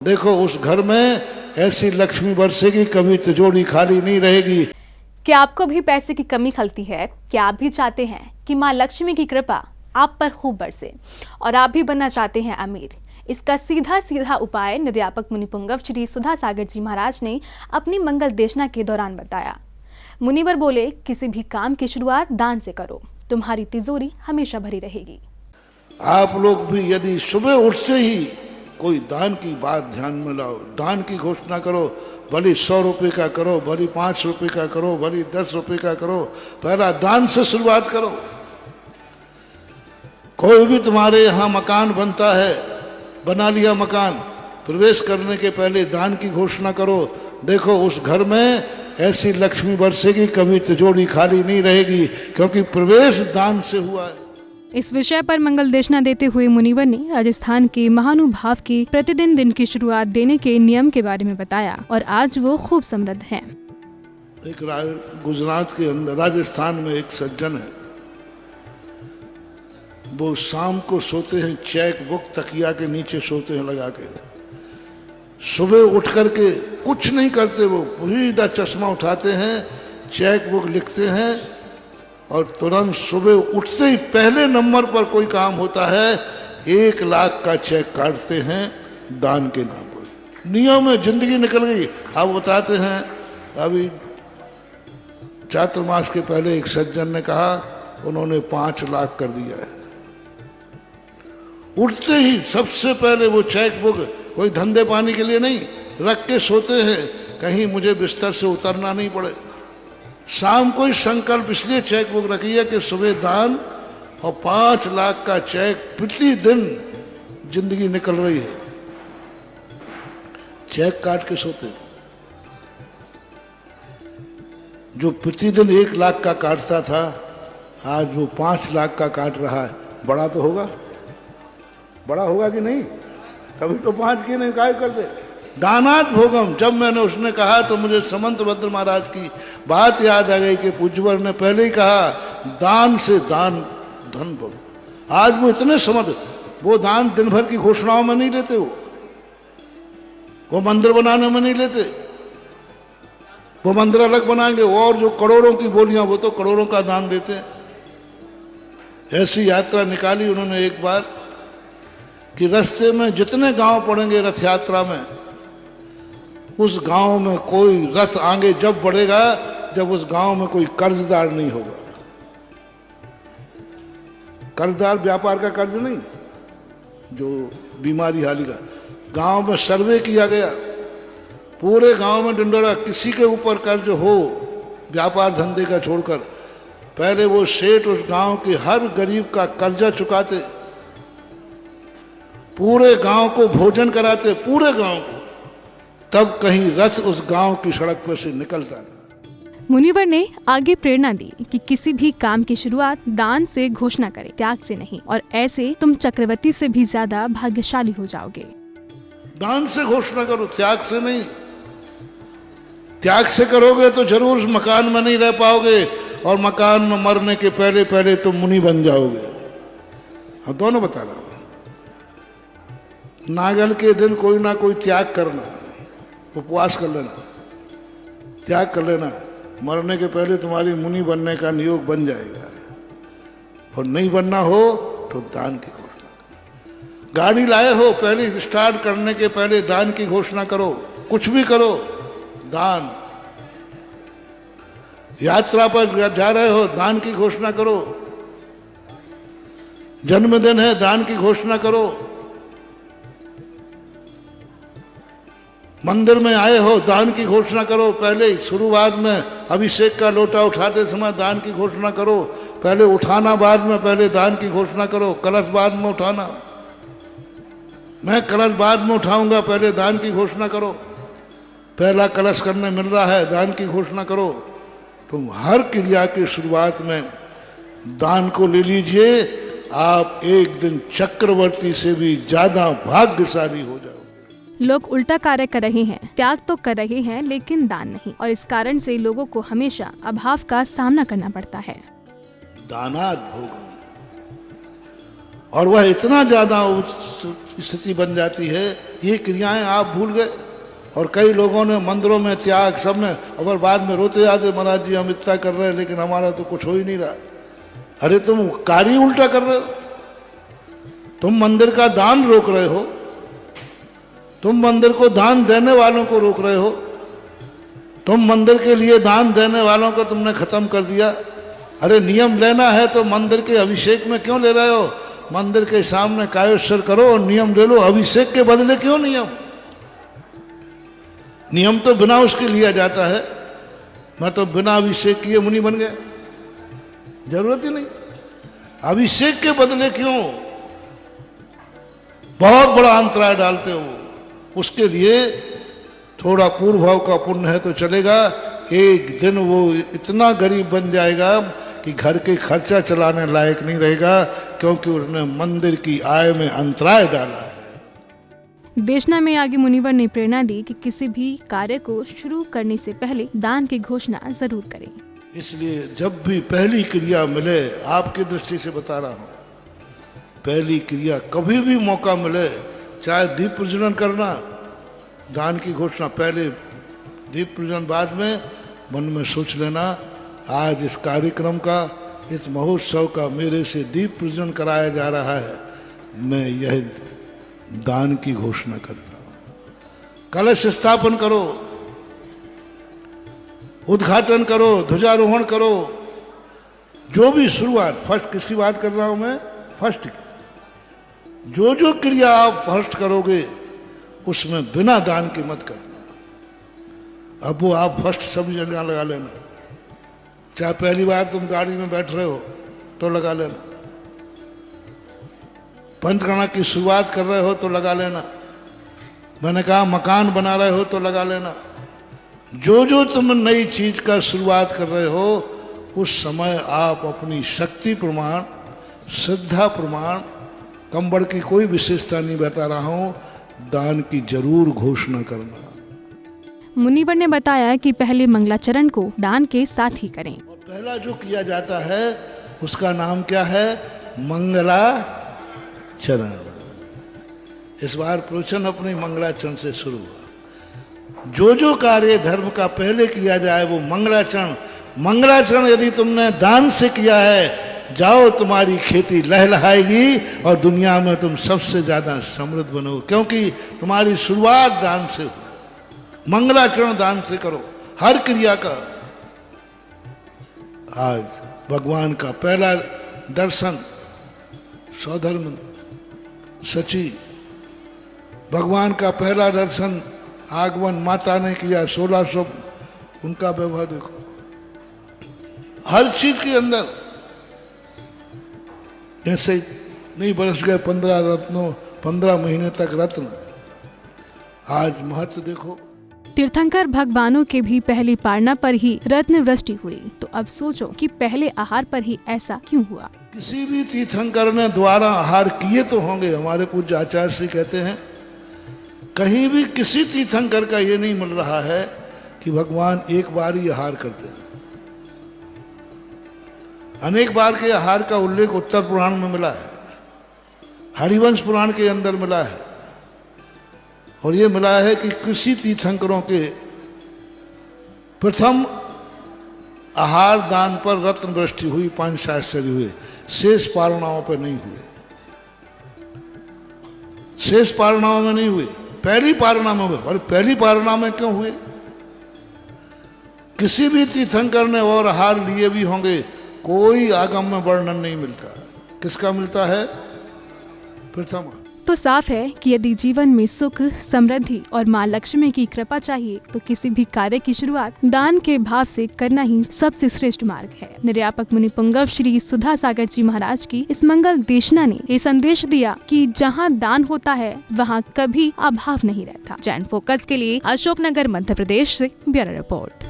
देखो उस घर में ऐसी लक्ष्मी बरसेगी, कभी तिजोरी खाली नहीं रहेगी। क्या आपको भी पैसे की कमी खलती है? क्या आप भी चाहते हैं कि मां लक्ष्मी की कृपा आप पर खूब बरसे और आप भी बनना चाहते हैं अमीर? इसका सीधा सीधा उपाय निर्यापक मुनिपुंगव श्री सुधा सागर जी महाराज ने अपनी मंगल देशना के दौरान बताया। मुनिवर बोले, किसी भी काम की शुरुआत दान से करो, तुम्हारी तिजोरी हमेशा भरी रहेगी। आप लोग भी यदि सुबह उठते ही कोई दान की बात ध्यान में लाओ, दान की घोषणा करो, भली 100 रुपये का करो, भली 5 रुपये का करो, भली 10 रुपये का करो, पहला दान से शुरुआत करो। कोई भी तुम्हारे यहाँ मकान बनता है, बना लिया मकान, प्रवेश करने के पहले दान की घोषणा करो। देखो उस घर में ऐसी लक्ष्मी बरसेगी, कभी तिजोरी खाली नहीं रहेगी, क्योंकि प्रवेश दान से हुआ है। इस विषय पर मंगल देशना देते हुए मुनिवर ने राजस्थान के महानुभाव के प्रतिदिन दिन की शुरुआत देने के नियम के बारे में बताया और आज वो खूब समृद्ध हैं। एक गुजरात के अंदर राजस्थान में एक सज्जन है, वो शाम को सोते हैं चेक बुक तकिया के नीचे सोते हैं लगा के। सुबह उठ करके कुछ नहीं करते, वो सीधा चश्मा उठाते हैं, चेक बुक लिखते हैं और तुरंत सुबह उठते ही पहले नंबर पर कोई काम होता है, 1 लाख का चेक काटते हैं दान के नाम पर। नियम में जिंदगी निकल गई। आप बताते हैं, अभी चातुर्मास के पहले एक सज्जन ने कहा उन्होंने 5 लाख कर दिया है। उठते ही सबसे पहले वो चेक बुक कोई धंधे पानी के लिए नहीं, रख के सोते हैं, कहीं मुझे बिस्तर से उतरना नहीं पड़े। शाम को ही संकल्प इसलिए चेक बुक रखी है कि सुबह दान और 5 लाख का चेक प्रतिदिन जिंदगी निकल रही है। चेक काट के सोते हैं। जो प्रतिदिन 1 लाख का काटता था, आज वो 5 लाख का काट रहा है। बड़ा तो होगा, बड़ा होगा कि नहीं? तभी तो 5 की नहीं काय कर दे। दानात भोगम, जब मैंने उसने कहा तो मुझे समंत भद्र महाराज की बात याद आ गई कि पूज्यवर ने पहले ही कहा, दान से दान धन भोग। आज वो इतने समर्थ, वो दान दिन भर की घोषणाओं में नहीं लेते, वो मंदिर बनाने में नहीं लेते, वो मंदिर अलग बनाएंगे, और जो करोड़ों की बोलियां वो तो करोड़ों का दान देते हैं। ऐसी यात्रा निकाली उन्होंने एक बार कि रास्ते में जितने गांव पड़ेंगे रथ यात्रा में, उस गांव में कोई रथ आगे जब बढ़ेगा जब उस गांव में कोई कर्जदार नहीं होगा। कर्जदार व्यापार का कर्ज नहीं, जो बीमारी हाली का। गांव में सर्वे किया गया, पूरे गांव में डंडोरा, किसी के ऊपर कर्ज हो व्यापार धंधे का छोड़कर, पहले वो सेठ उस गांव के हर गरीब का कर्जा चुकाते, पूरे गांव को भोजन कराते, पूरे गांव को, तब कहीं रथ उस गांव की सड़क पर से निकलता था। मुनिवर ने आगे प्रेरणा दी कि किसी भी काम की शुरुआत दान से घोषणा करें, त्याग से नहीं, और ऐसे तुम चक्रवर्ती से भी ज्यादा भाग्यशाली हो जाओगे। दान से घोषणा करो, त्याग से नहीं। त्याग से करोगे तो जरूर उस मकान में नहीं रह पाओगे, और मकान में मरने के पहले पहले तुम मुनि बन जाओगे। अब दोनों बता रहा हूं। नागल के दिन कोई ना कोई त्याग करना, उपवास कर लेना, त्याग कर लेना, मरने के पहले तुम्हारी मुनि बनने का नियोग बन जाएगा। और नहीं बनना हो तो दान की घोषणा। गाड़ी लाए हो, पहले स्टार्ट करने के पहले दान की घोषणा करो। कुछ भी करो, दान। यात्रा पर जा रहे हो, दान की घोषणा करो। जन्मदिन है, दान की घोषणा करो। मंदिर में आए हो, दान की घोषणा करो। पहले शुरुआत में अभिषेक का लोटा उठाते समय दान की घोषणा करो। पहले उठाना बाद में, पहले दान की घोषणा करो। कलश बाद में उठाना, मैं कलश बाद में उठाऊंगा, पहले दान की घोषणा करो। पहला कलश करने मिल रहा है, दान की घोषणा करो। तुम हर क्रिया की शुरुआत में दान को ले लीजिए, आप एक दिन चक्रवर्ती से भी ज्यादा भाग्यशाली हो जाओ। लोग उल्टा कार्य कर रहे हैं, त्याग तो कर रहे हैं लेकिन दान नहीं, और इस कारण से लोगों को हमेशा अभाव का सामना करना पड़ता है। दानात भोगम, और वह इतना ज्यादा स्थिति बन जाती है ये क्रियाएं आप भूल गए। और कई लोगों ने मंदिरों में त्याग सब में, अगर बाद में रोते आते महाराज जी हम इतना कर रहे हैं लेकिन हमारा तो कुछ हो ही नहीं रहा। अरे तुम कार्य उल्टा कर रहे हो, तुम मंदिर का दान रोक रहे हो, तुम मंदिर को दान देने वालों को रोक रहे हो, तुम मंदिर के लिए दान देने वालों को तुमने खत्म कर दिया। अरे नियम लेना है तो मंदिर के अभिषेक में क्यों ले रहे हो? मंदिर के सामने कायोत्सव करो और नियम ले लो, अभिषेक के बदले क्यों नियम? नियम तो बिना उसके लिया जाता है। मैं तो बिना अभिषेक किए मुनि बन गया, जरूरत ही नहीं। अभिषेक के बदले क्यों? बहुत बड़ा अंतराय डालते हो। उसके लिए थोड़ा पूर्व भाव का पुण्य है तो चलेगा। एक दिन वो इतना गरीब बन जाएगा कि घर के खर्चा चलाने लायक नहीं रहेगा, क्योंकि उसने मंदिर की आय में अंतराय डाला है। देशना में आगे मुनिवर ने प्रेरणा दी कि किसी भी कार्य को शुरू करने से पहले दान की घोषणा जरूर करें। इसलिए जब भी पहली क्रिया मिले, आपकी दृष्टि से बता रहा हूँ, पहली क्रिया कभी भी मौका मिले, चाहे दीप प्रज्वलन करना, दान की घोषणा पहले, दीप प्रज्वलन बाद में, मन में सोच लेना आज इस कार्यक्रम का, इस महोत्सव का मेरे से दीप प्रज्वलन कराया जा रहा है, मैं यह दान की घोषणा करता हूं। कलश स्थापन करो, उद्घाटन करो, ध्वजारोहण करो, जो भी शुरुआत, फर्स्ट किसकी बात कर रहा हूं मैं? फर्स्ट की। जो क्रिया आप फर्स्ट करोगे उसमें बिना दान की मत करना। अब वो आप फर्स्ट सब जगह लगा लेना, चाहे पहली बार तुम गाड़ी में बैठ रहे हो तो लगा लेना, पंचकर्मा की शुरुआत कर रहे हो तो लगा लेना, मैंने कहा मकान बना रहे हो तो लगा लेना। जो तुम नई चीज का शुरुआत कर रहे हो उस समय आप अपनी शक्ति प्रमाण, श्रद्धा प्रमाण, कंबड़ की कोई विशेषता नहीं बता रहा हूं, दान की जरूर घोषणा करना। मुनिवर ने बताया कि पहले मंगलाचरण को दान के साथ ही करें। और पहला जो किया जाता है उसका नाम क्या है? मंगलाचरण। इस बार प्रवचन अपने मंगलाचरण से शुरू हुआ। जो कार्य धर्म का पहले किया जाए वो मंगलाचरण। मंगलाचरण यदि तुमने दान से किया है, जाओ तुम्हारी खेती लहलहाएगी और दुनिया में तुम सबसे ज्यादा समृद्ध बनोगे, क्योंकि तुम्हारी शुरुआत दान से हुई। मंगलाचरण दान से करो हर क्रिया का। आज भगवान का पहला दर्शन सौधर्म सची, भगवान का पहला दर्शन आगमन माता ने किया 1600, उनका व्यवहार देखो हर चीज के अंदर। ऐसे नहीं बरस गए 15 रत्नों, 15 महीने तक रत्न। आज महत्व देखो। तीर्थंकर भगवानों के भी पहली पारना पर ही रत्न वृष्टि हुई, तो अब सोचो कि पहले आहार पर ही ऐसा क्यों हुआ? किसी भी तीर्थंकर ने द्वारा आहार किए तो होंगे। हमारे पूज्य आचार्य श्री कहते हैं कहीं भी किसी तीर्थंकर का ये नहीं मिल रहा है कि भगवान एक बार ही आहार करते हैं। अनेक बार के आहार का उल्लेख उत्तर पुराण में मिला है, हरिवंश पुराण के अंदर मिला है, और ये मिला है कि किसी तीर्थंकरों के प्रथम आहार दान पर रत्न वृष्टि हुई, 5 शास्त्री हुए, शेष पारणाओं पर नहीं हुए। शेष पारणाओं में नहीं हुए, पहली पारणा में हुए। और पहली पारणा में क्यों हुए? किसी भी तीर्थंकर ने और आहार लिए भी होंगे, कोई आगम में वर्णन नहीं मिलता। किसका मिलता है? प्रथम। तो साफ है कि यदि जीवन में सुख, समृद्धि और माँ लक्ष्मी की कृपा चाहिए तो किसी भी कार्य की शुरुआत दान के भाव से करना ही सबसे श्रेष्ठ मार्ग है। निर्यापक मुनि पुंगव श्री सुधा सागर जी महाराज की इस मंगल देशना ने ये संदेश दिया कि जहाँ दान होता है वहाँ कभी अभाव नहीं रहता। जैन फोकस के लिए अशोकनगर मध्य प्रदेश से ब्यूरो रिपोर्ट।